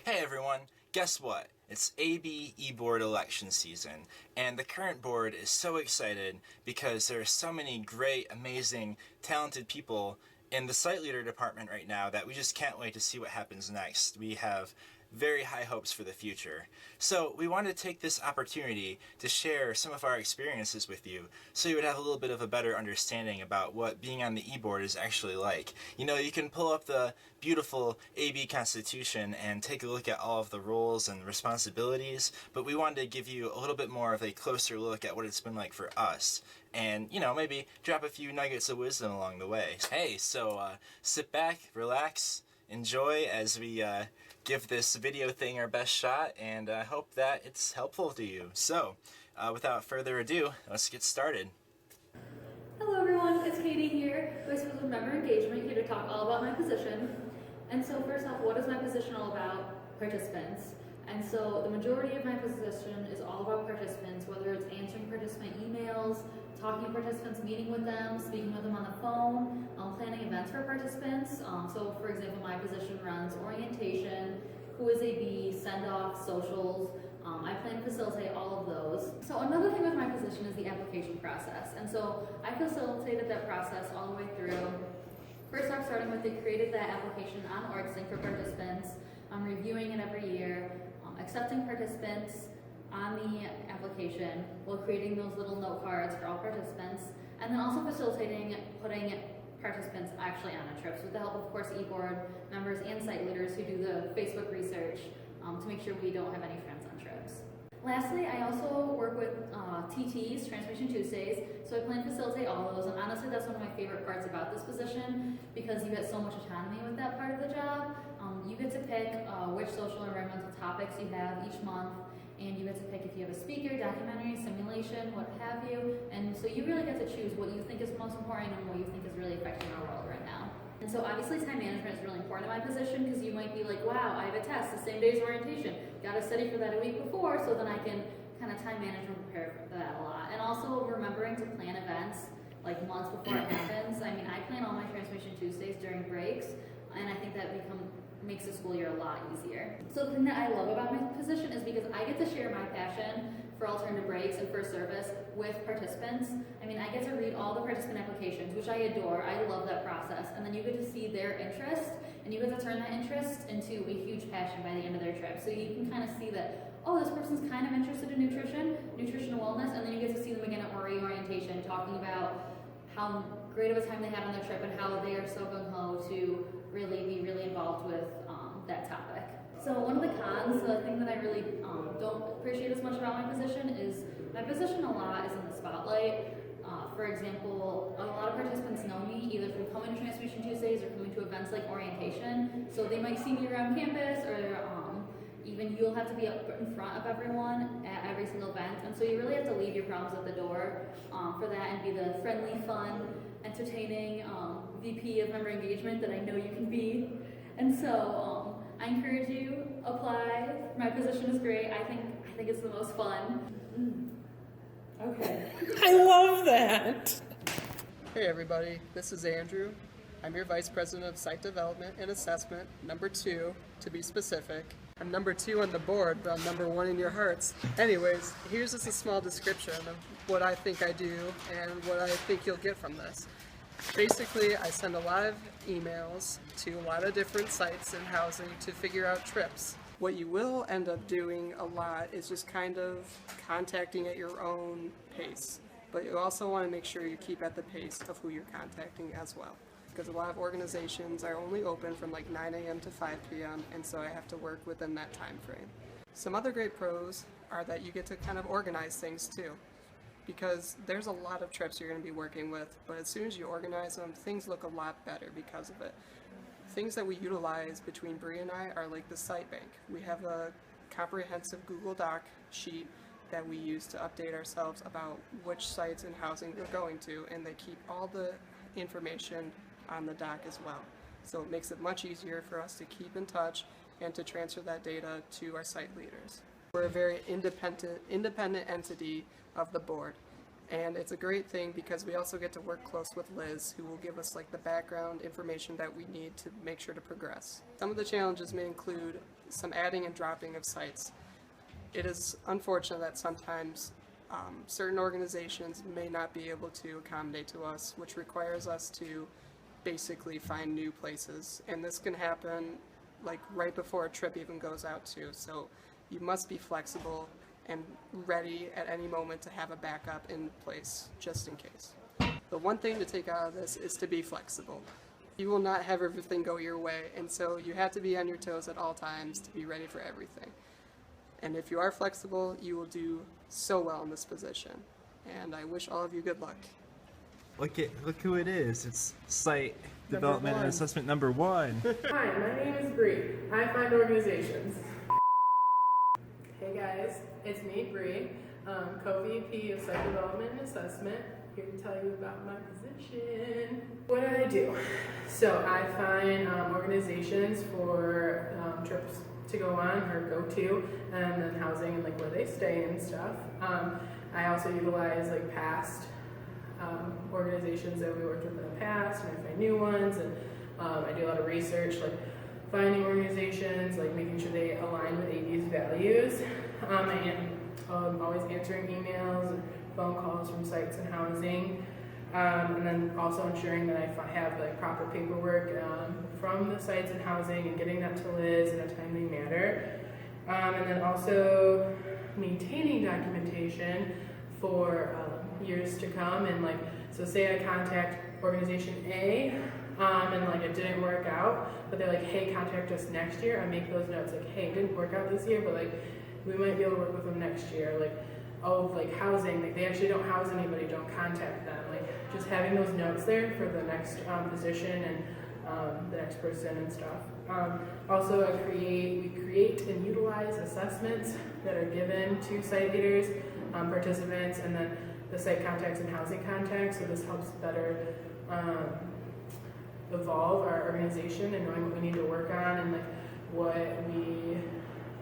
Hey everyone, guess what? It's AB e-board election season, and the current board is so excited because there are so many great, amazing, talented people in the site leader department right now that we just can't wait to see what happens next. We have very high hopes for the future. So we wanted to take this opportunity to share some of our experiences with you so you would have a little bit of a better understanding about what being on the e-board is actually like. You know, you can pull up the beautiful AB Constitution and take a look at all of the roles and responsibilities, but we wanted to give you a little bit more of a closer look at what it's been like for us and, you know, maybe drop a few nuggets of wisdom along the way. Hey, so sit back, relax, enjoy as we give this video thing our best shot, and I hope that it's helpful to you. So, without further ado, let's get started. Hello everyone, it's Katie here, Vice President Member Engagement, here to talk all about my position. And so first off, what is my position all about? Participants. And so the majority of my position is all about participants, whether it's answering participant emails, talking to participants, meeting with them, speaking with them on the phone, planning events for participants. So for example, my position runs orientation, who is AB, send-off, socials. I plan to facilitate all of those. So another thing with my position is the application process. And so I facilitated that process all the way through. First off, starting with, they created that application on OrgSync for participants. I'm reviewing it every year, accepting participants on the application while creating those little note cards for all participants, and then also facilitating putting participants actually on the trips with the help of course, e-board members and site leaders who do the Facebook research to make sure we don't have any friends on trips. Lastly, I also work with TTs, Transformation Tuesdays, so I plan to facilitate all of those, and honestly that's one of my favorite parts about this position because you get so much autonomy with that part of the job. You get to pick which social and environmental topics you have each month, and you get to pick if you have a speaker, documentary, simulation, what have you, and so you really get to choose what you think is most important and what you think is really affecting our world right now. And so obviously time management is really important in my position because you might be like, wow, I have a test the same day as orientation, gotta study for that a week before, so then I can kind of time manage and prepare for that a lot. And also remembering to plan events like months before it happens. I mean, I plan all my Transformation Tuesdays during breaks, and I think that makes the school year a lot easier. So the thing that I love about my position is because I get to share my passion for alternative breaks and for service with participants. I mean, I get to read all the participant applications, which I adore. I love that process. And then you get to see their interest, and you get to turn that interest into a huge passion by the end of their trip. So you can kind of see that, oh, this person's kind of interested in nutrition and wellness, and then you get to see them again at orientation, talking about how great of a time they had on their trip and how they are so gung-ho to really be really involved with that topic. So one of the cons, the thing that I really don't appreciate as much about my position is my position a lot is in the spotlight. For example, a lot of participants know me either from coming to Transformation Tuesdays or coming to events like orientation. So they might see me around campus, or even you'll have to be up in front of everyone at every single event. And so you really have to leave your problems at the door for that and be the friendly, fun, entertaining VP of member engagement that I know you can be. And so I encourage you, apply. My position is great. I think it's the most fun. Okay. I love that. Hey everybody, this is Andrew. I'm your Vice President of Site Development and Assessment, number 2 to be specific. I'm number 2 on the board, but I'm number 1 in your hearts. Anyways, here's just a small description of what I think I do and what I think you'll get from this. Basically, I send a lot of emails to a lot of different sites and housing to figure out trips. What you will end up doing a lot is just kind of contacting at your own pace. But you also want to make sure you keep at the pace of who you're contacting as well. Because a lot of organizations are only open from like 9 a.m. to 5 p.m. and so I have to work within that time frame. Some other great pros are that you get to kind of organize things too. Because there's a lot of trips you're going to be working with, but as soon as you organize them, things look a lot better because of it. Things that we utilize between Bree and I are like the site bank. We have a comprehensive Google Doc sheet that we use to update ourselves about which sites and housing we're going to, and they keep all the information on the doc as well. So it makes it much easier for us to keep in touch and to transfer that data to our site leaders. We're a very independent entity of the board. And it's a great thing because we also get to work close with Liz, who will give us like the background information that we need to make sure to progress. Some of the challenges may include some adding and dropping of sites. It is unfortunate that sometimes certain organizations may not be able to accommodate to us, which requires us to basically find new places. And this can happen like right before a trip even goes out too. So you must be flexible and ready at any moment to have a backup in place just in case. The one thing to take out of this is to be flexible. You will not have everything go your way, and so you have to be on your toes at all times to be ready for everything. And if you are flexible, you will do so well in this position. And I wish all of you good luck. Look who it is. It's Site Development and one. Assessment number 1. Hi, my name is Bree. I find organizations. Hey guys, it's me, Bree, co-VP of Site Development and Assessment, here to tell you about my position. What do I do? So I find organizations for trips to go on or go to, and then housing and like where they stay and stuff. I also utilize like past organizations that we worked with in the past, and I find new ones, and I do a lot of research, like finding organizations, like making sure they align with AB's values. I am always answering emails and phone calls from sites and housing, and then also ensuring that I have like proper paperwork from the sites and housing and getting that to Liz in a timely manner, and then also maintaining documentation for years to come. And like, so say I contact organization A, and like it didn't work out, but they're like, hey, contact us next year. I make those notes like, hey, it didn't work out this year, but like we might be able to work with them next year. Like, oh, like housing, like they actually don't house anybody, don't contact them. Like just having those notes there for the next position and the next person and stuff. Also, we create and utilize assessments that are given to site leaders, participants, and then the site contacts and housing contacts. So this helps better evolve our organization and knowing what we need to work on, and like what we,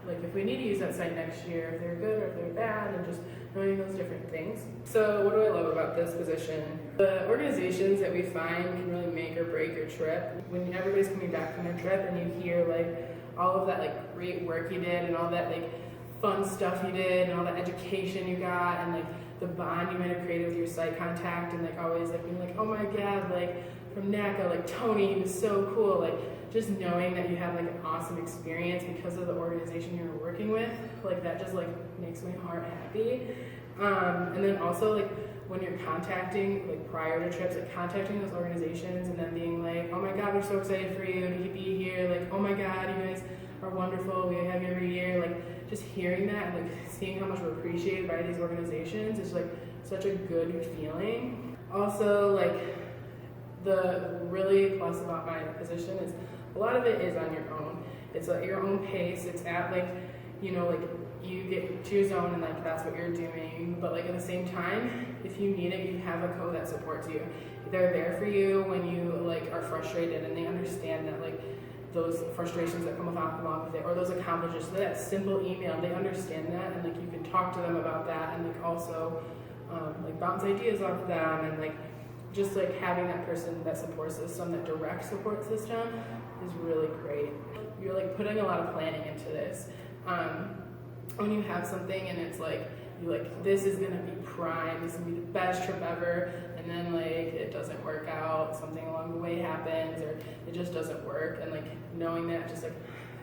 like if we need to use that site next year, if they're good or if they're bad, and just knowing those different things. So what do I love about this position? The organizations that we find can really make or break your trip. When everybody's coming back from their trip and you hear like all of that like great work you did and all that like fun stuff you did and all that education you got and like the bond you might have created with your site contact, and like always like being like, oh my god, like from NACA, like Tony, he was so cool. Like just knowing that you have like an awesome experience because of the organization you're working with, like that just like makes my heart happy. And then also like when you're contacting, like prior to trips, like contacting those organizations and then being like, oh my god, we're so excited for you to be here. Like, oh my god, you guys are wonderful. We have you every year. Like just hearing that and like seeing how much we're appreciated by these organizations is like such a good feeling. Also, like the really plus about my position is a lot of it is on your own. It's at your own pace. It's at like, you know, like you get to your zone and like that's what you're doing. But like at the same time, if you need it, you have a co that supports you. They're there for you when you like are frustrated, and they understand that like those frustrations that come along with it, or those accomplishments, that simple email, they understand that, and like you can talk to them about that, and like also like bounce ideas off them, and like just like having that person, that support system, that direct support system is really great. You're like putting a lot of planning into this. When you have something and it's like, you're like, this is gonna be prime, this is gonna be the best trip ever, and then like it doesn't work out, something along the way happens, or it just doesn't work, and like knowing that just like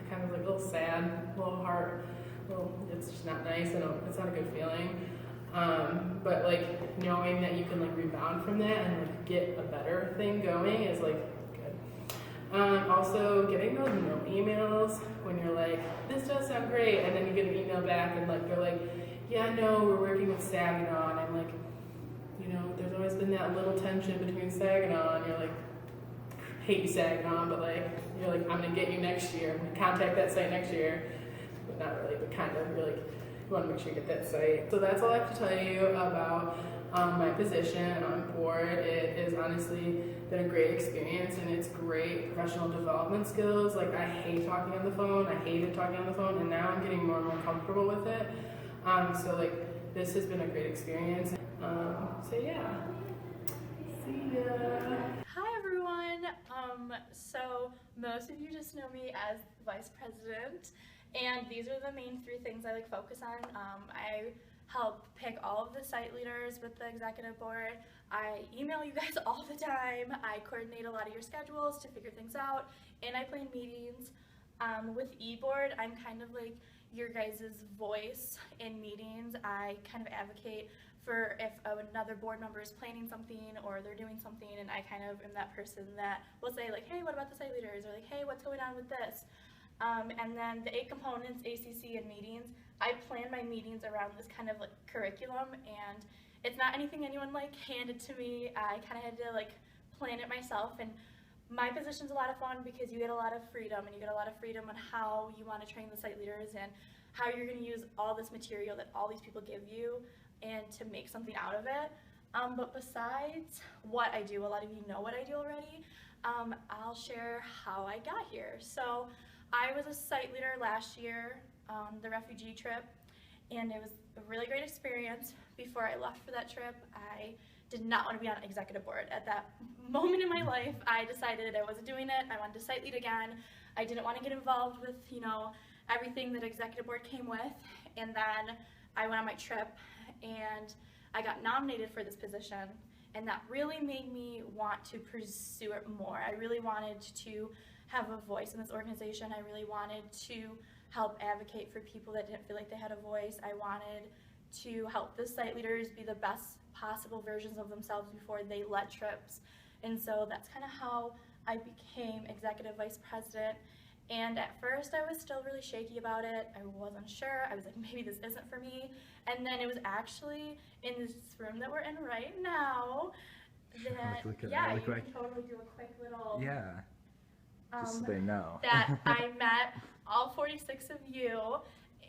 kind of like a little sad, a little heart, it's just not nice, and it's not a good feeling. But like knowing that you can like rebound from that and like get a better thing going is like good. Also getting those no emails when you're like, this does sound great, and then you get an email back and like they're like, yeah, no, we're working with Saginaw, and like, you know, there's always been that little tension between Saginaw, and you're like, hate Saginaw, but like, you're like, I'm gonna get you next year, I'm gonna contact that site next year, but not really, but kind of, you're like, you want to make sure you get that site. So that's all I have to tell you about my position on board. It has honestly been a great experience, and it's great professional development skills. Like I hate talking on the phone. I hated talking on the phone, and now I'm getting more and more comfortable with it. So like this has been a great experience. So yeah, see ya. Hi everyone. So most of you just know me as vice president, and these are the main three things I focus on. I help pick all of the site leaders with the executive board. I email you guys all the time. I coordinate a lot of your schedules to figure things out, and I plan meetings. With e-board, I'm kind of like your guys' voice in meetings. I kind of advocate for if another board member is planning something or they're doing something, and I kind of am that person that will say like, hey, what about the site leaders? Or like, hey, what's going on with this? And then the 8 components, ACC and meetings, I plan my meetings around this kind of like curriculum, and it's not anything anyone like handed to me. I kind of had to like plan it myself, and my position's a lot of fun because you get a lot of freedom, and you get a lot of freedom on how you want to train the site leaders and how you're going to use all this material that all these people give you and to make something out of it. But besides what I do, a lot of you know what I do already, I'll share how I got here. So I was a site leader last year on the refugee trip, and it was a really great experience. Before I left for that trip, I did not want to be on executive board. At that moment in my life, I decided I wasn't doing it. I wanted to site lead again. I didn't want to get involved with, everything that executive board came with. And then I went on my trip and I got nominated for this position, and that really made me want to pursue it more. I really wanted to have a voice in this organization. I really wanted to help advocate for people that didn't feel like they had a voice. I wanted to help the site leaders be the best possible versions of themselves before they led trips. And so that's kind of how I became executive vice president. And at first I was still really shaky about it. I wasn't sure. I was like, maybe this isn't for me. And then it was actually in this room that we're in right now that, you can totally do a quick little, just so they know. that I met all 46 of you,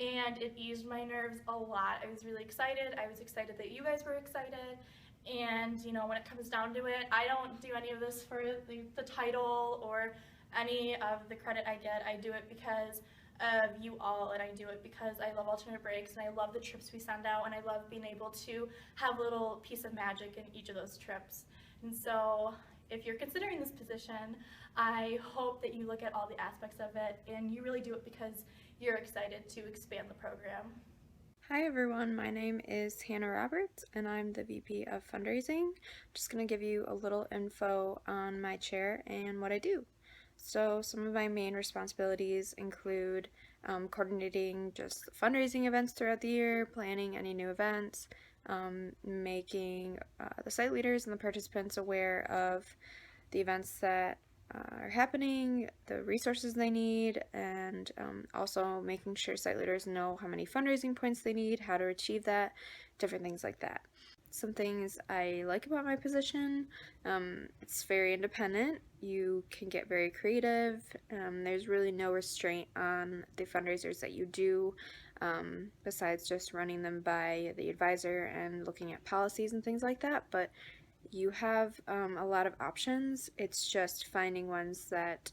and it eased my nerves a lot. I was really excited. I was excited that you guys were excited. And when it comes down to it, I don't do any of this for the title or any of the credit I get. I do it because of you all, and I do it because I love alternate breaks, and I love the trips we send out, and I love being able to have a little piece of magic in each of those trips. And so if you're considering this position, I hope that you look at all the aspects of it, and you really do it because you're excited to expand the program. Hi everyone, my name is Hannah Roberts and I'm the VP of Fundraising. Just going to give you a little info on my chair and what I do. So some of my main responsibilities include coordinating just fundraising events throughout the year, planning any new events, making the site leaders and the participants aware of the events that are happening, the resources they need, and also making sure site leaders know how many fundraising points they need, how to achieve that, different things like that. Some things I like about my position, it's very independent. You can get very creative. There's really no restraint on the fundraisers that you do, besides just running them by the advisor and looking at policies and things like that. But you have a lot of options. It's just finding ones that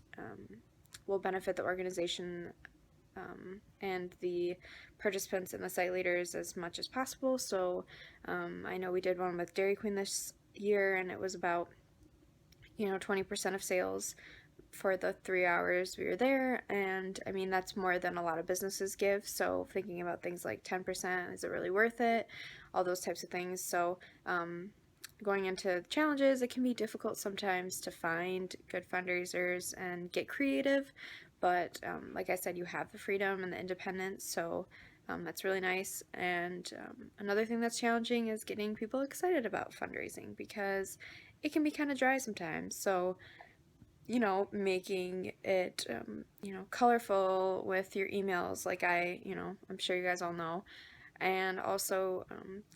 will benefit the organization and the participants and the site leaders as much as possible. So I know we did one with Dairy Queen this year, and it was about 20% of sales for the 3 hours we were there, and I mean that's more than a lot of businesses give. So thinking about things like 10%, is it really worth it, all those types of things. So going into challenges, it can be difficult sometimes to find good fundraisers and get creative, but like I said, you have the freedom and the independence, so that's really nice. And another thing that's challenging is getting people excited about fundraising, because it can be kind of dry sometimes. So making it colorful with your emails, like I'm sure you guys all know, and also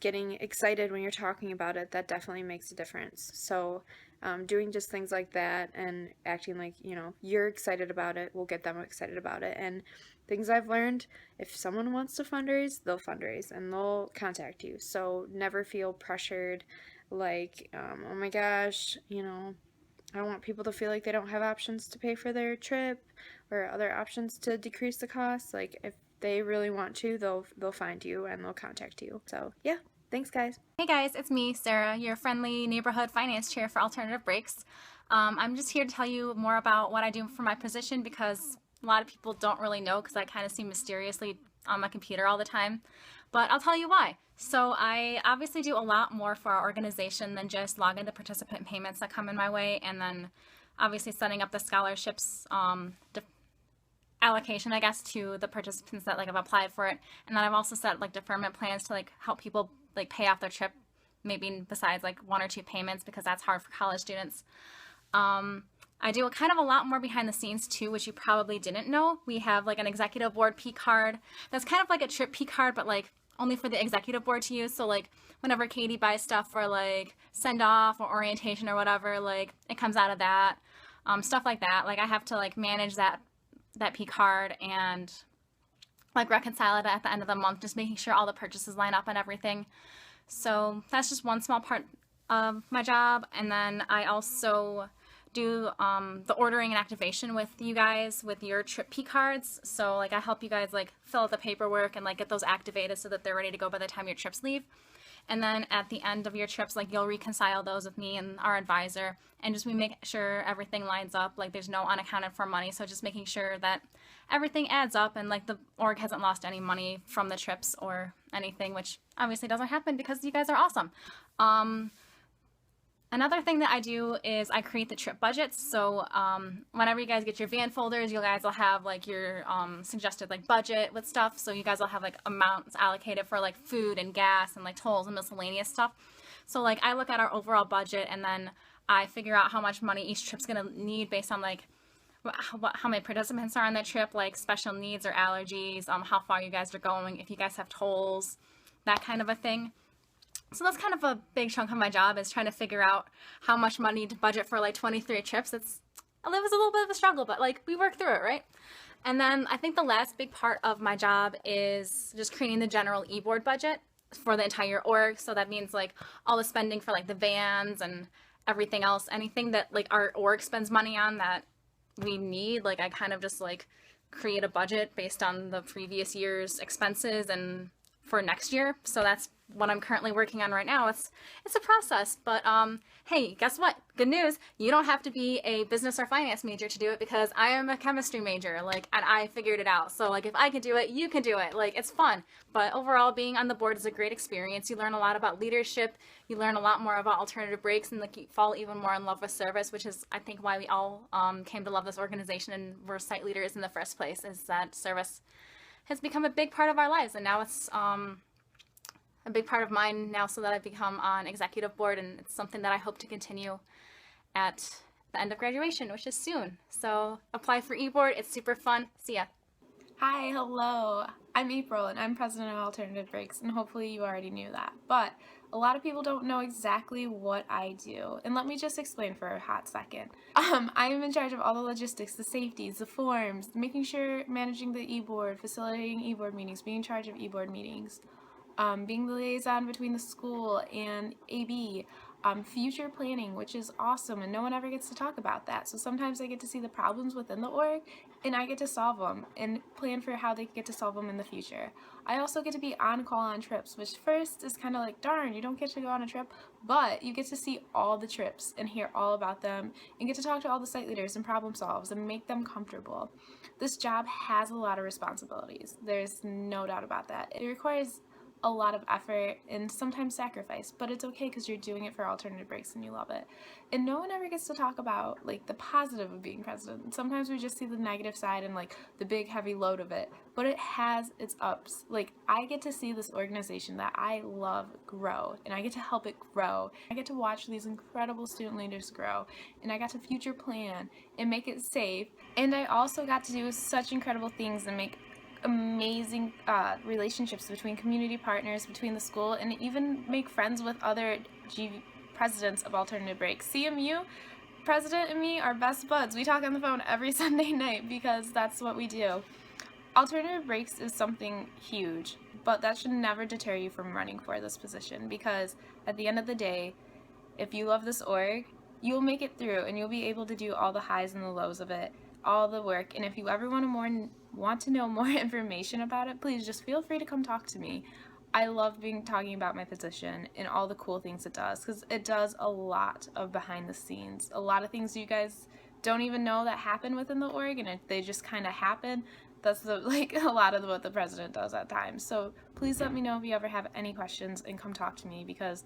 getting excited when you're talking about it, that definitely makes a difference. So doing just things like that and acting like you're excited about it will get them excited about it. And things I've learned, if someone wants to fundraise, they'll fundraise and they'll contact you. So never feel pressured like oh my gosh, I don't want people to feel like they don't have options to pay for their trip or other options to decrease the cost. Like if they really want to, they'll find you and they'll contact you. So yeah, Thanks, guys. Hey guys, it's me, Sarah, your friendly neighborhood finance chair for Alternative Breaks. I'm just here to tell you more about what I do for my position because a lot of people don't really know because I kind of see mysteriously on my computer all the time. But I'll tell you why. So I obviously do a lot more for our organization than just log in the participant payments that come in my way, and then obviously setting up the scholarships allocation, I guess, to the participants that like have applied for it. And then I've also set like deferment plans to like help people like pay off their trip, maybe besides like 1 or 2 payments, because that's hard for college students. I do kind of a lot more behind the scenes too, which you probably didn't know. We have like an executive board P card that's kind of like a trip P card, but like only for the executive board to use. So like whenever Katie buys stuff for like send off or orientation or whatever, like it comes out of that, stuff like that. Like I have to like manage that P card and like reconcile it at the end of the month, just making sure all the purchases line up and everything. So that's just one small part of my job. And then I also do the ordering and activation with you guys with your trip P cards. So like I help you guys like fill out the paperwork and like get those activated so that they're ready to go by the time your trips leave. And then at the end of your trips, like you'll reconcile those with me and our advisor, and just we make sure everything lines up, like there's no unaccounted for money. So just making sure that everything adds up and like the org hasn't lost any money from the trips or anything, which obviously doesn't happen because you guys are awesome. Another thing that I do is I create the trip budgets. So whenever you guys get your van folders, you guys will have like your suggested like budget with stuff. So you guys will have like amounts allocated for like food and gas and like tolls and miscellaneous stuff. So like I look at our overall budget and then I figure out how much money each trip's gonna need based on like how many participants are on that trip, like special needs or allergies, how far you guys are going, if you guys have tolls, that kind of a thing. So that's kind of a big chunk of my job, is trying to figure out how much money to budget for like 23 trips. It was a little bit of a struggle, but like we worked through it, right? And then I think the last big part of my job is just creating the general e-board budget for the entire org. So that means like all the spending for like the vans and everything else, anything that like our org spends money on that we need. Like I kind of just like create a budget based on the previous year's expenses and for next year. So that's what I'm currently working on right now. It's a process, but hey, guess what? Good news. You don't have to be a business or finance major to do it, because I am a chemistry major, like, and I figured it out. So like if I can do it, you can do it. Like it's fun. But overall, being on the board is a great experience. You learn a lot about leadership. You learn a lot more about alternative breaks, and like you fall even more in love with service, which is I think why we all came to love this organization and were site leaders in the first place, is that service has become a big part of our lives. And now it's a big part of mine now, so that I've become on executive board, and it's something that I hope to continue at the end of graduation, which is soon. So apply for eBoard. It's super fun. See ya. Hi, hello. I'm April and I'm president of Alternative Breaks, and hopefully you already knew that. But a lot of people don't know exactly what I do. And let me just explain for a hot second. I am in charge of all the logistics, the safeties, the forms, making sure, managing the e-board, facilitating e-board meetings, being in charge of e-board meetings, being the liaison between the school and AB, future planning, which is awesome, and no one ever gets to talk about that. So sometimes I get to see the problems within the org, and I get to solve them and plan for how they get to solve them in the future. I also get to be on call on trips, which first is kind of like, darn, you don't get to go on a trip, but you get to see all the trips and hear all about them and get to talk to all the site leaders and problem solves and make them comfortable. This job has a lot of responsibilities. There's no doubt about that. It requires a lot of effort and sometimes sacrifice, but it's okay because you're doing it for Alternative Breaks and you love it. And no one ever gets to talk about like the positive of being president. Sometimes we just see the negative side and like the big heavy load of it, but it has its ups. Like I get to see this organization that I love grow, and I get to help it grow. I get to watch these incredible student leaders grow, and I got to future plan and make it safe. And I also got to do such incredible things and make amazing relationships between community partners, between the school, and even make friends with other presidents of Alternative Breaks. CMU president and me are best buds. We talk on the phone every Sunday night because that's what we do. Alternative Breaks is something huge, but that should never deter you from running for this position, because at the end of the day, if you love this org, you'll make it through and you'll be able to do all the highs and the lows of it, all the work. And if you ever want to know more information about it, please just feel free to come talk to me. I love talking about my position and all the cool things it does, because it does a lot of behind the scenes. A lot of things you guys don't even know that happen within the org, and they just kind of happen. That's a lot of what the president does at times. So please let me know if you ever have any questions and come talk to me, because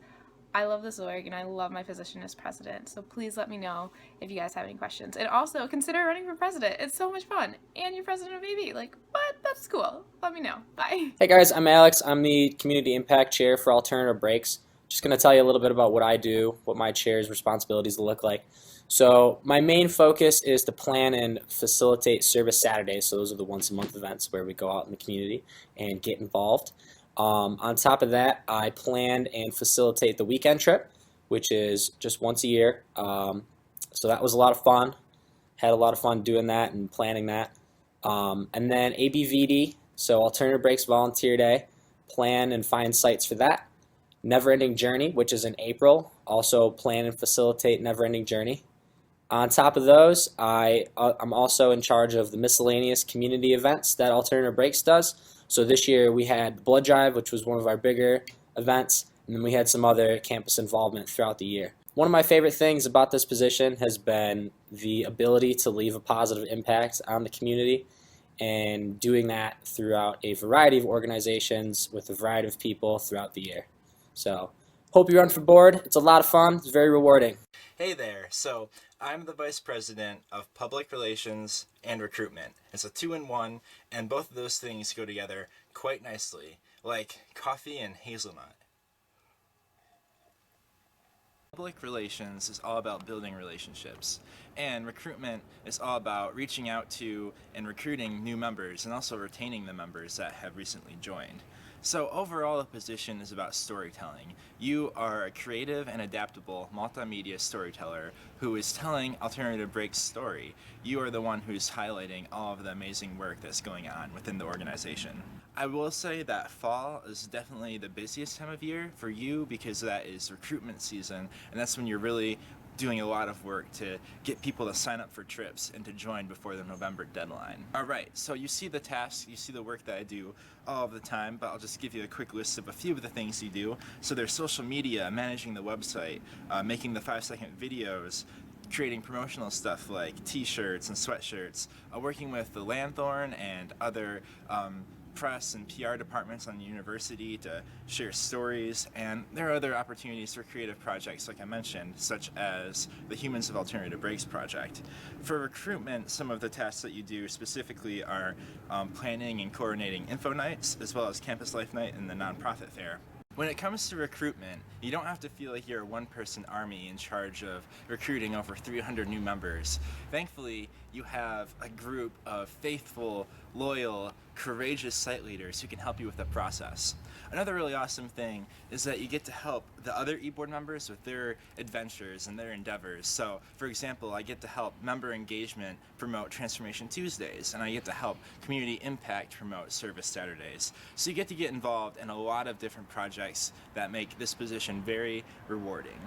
I love this org and I love my position as president. So please let me know if you guys have any questions. And also consider running for president. It's so much fun. And you're president of AB. Like, what? That's cool. Let me know. Bye. Hey guys, I'm Alex. I'm the Community Impact Chair for Alternative Breaks. Just going to tell you a little bit about what I do, what my chair's responsibilities look like. So my main focus is to plan and facilitate service Saturdays. So those are the once-a-month events where we go out in the community and get involved. On top of that, I plan and facilitate the weekend trip, which is just once a year. So that was a lot of fun. Had a lot of fun doing that and planning that. And then ABVD, so Alternative Breaks Volunteer Day, plan and find sites for that. Never Ending Journey, which is in April, also plan and facilitate Never Ending Journey. On top of those, I'm also in charge of the miscellaneous community events that Alternative Breaks does. So this year we had the Blood Drive, which was one of our bigger events, and then we had some other campus involvement throughout the year. One of my favorite things about this position has been the ability to leave a positive impact on the community, and doing that throughout a variety of organizations with a variety of people throughout the year. So hope you run for board. It's a lot of fun. It's very rewarding. Hey there. So I'm the Vice President of Public Relations and Recruitment. It's a 2-in-1, and both of those things go together quite nicely, like coffee and hazelnut. Public relations is all about building relationships, and recruitment is all about reaching out to and recruiting new members and also retaining the members that have recently joined. So overall, the position is about storytelling. You are a creative and adaptable multimedia storyteller who is telling Alternative Breaks' story. You are the one who's highlighting all of the amazing work that's going on within the organization. I will say that fall is definitely the busiest time of year for you, because that is recruitment season, and that's when you're really doing a lot of work to get people to sign up for trips and to join before the November deadline. Alright, so you see the tasks, you see the work that I do all of the time, but I'll just give you a quick list of a few of the things you do. So there's social media, managing the website, making the 5-second videos, creating promotional stuff like t-shirts and sweatshirts, working with the Lanthorn and other press and PR departments on the university to share stories, and there are other opportunities for creative projects like I mentioned, such as the Humans of Alternative Breaks project. For recruitment, some of the tasks that you do specifically are planning and coordinating info nights, as well as campus life night and the nonprofit fair. When it comes to recruitment, you don't have to feel like you're a one-person army in charge of recruiting over 300 new members. Thankfully, you have a group of faithful, loyal, courageous site leaders who can help you with the process. Another really awesome thing is that you get to help the other e-board members with their adventures and their endeavors. So, for example, I get to help member engagement promote Transformation Tuesdays, and I get to help Community Impact promote Service Saturdays. So you get to get involved in a lot of different projects that make this position very rewarding.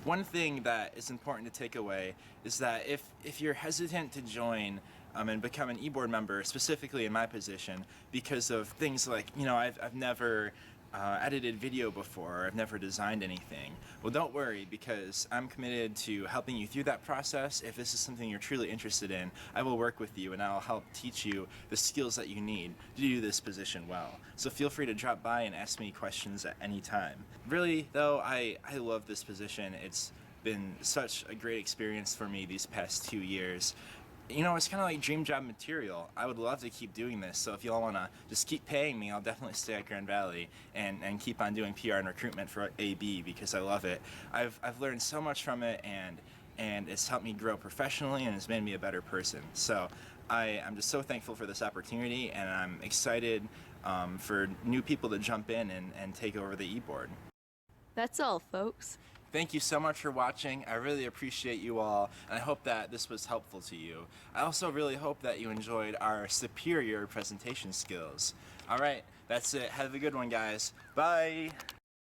One thing that is important to take away is that if you're hesitant to join and become an e-board member, specifically in my position, because of things like, I've never edited video before, or I've never designed anything. Well, don't worry, because I'm committed to helping you through that process. If this is something you're truly interested in, I will work with you and I'll help teach you the skills that you need to do this position well. So feel free to drop by and ask me questions at any time. Really, though, I love this position. It's been such a great experience for me these past 2 years. It's kind of like dream job material. I would love to keep doing this, so if y'all want to just keep paying me, I'll definitely stay at Grand Valley and keep on doing PR and recruitment for AB, because I love it. I've learned so much from it, and it's helped me grow professionally, and it's made me a better person. So I'm just so thankful for this opportunity, and I'm excited for new people to jump in and take over the e-board. That's all, folks. Thank you so much for watching. I really appreciate you all, and I hope that this was helpful to you. I also really hope that you enjoyed our superior presentation skills. All right, that's it. Have a good one, guys. Bye.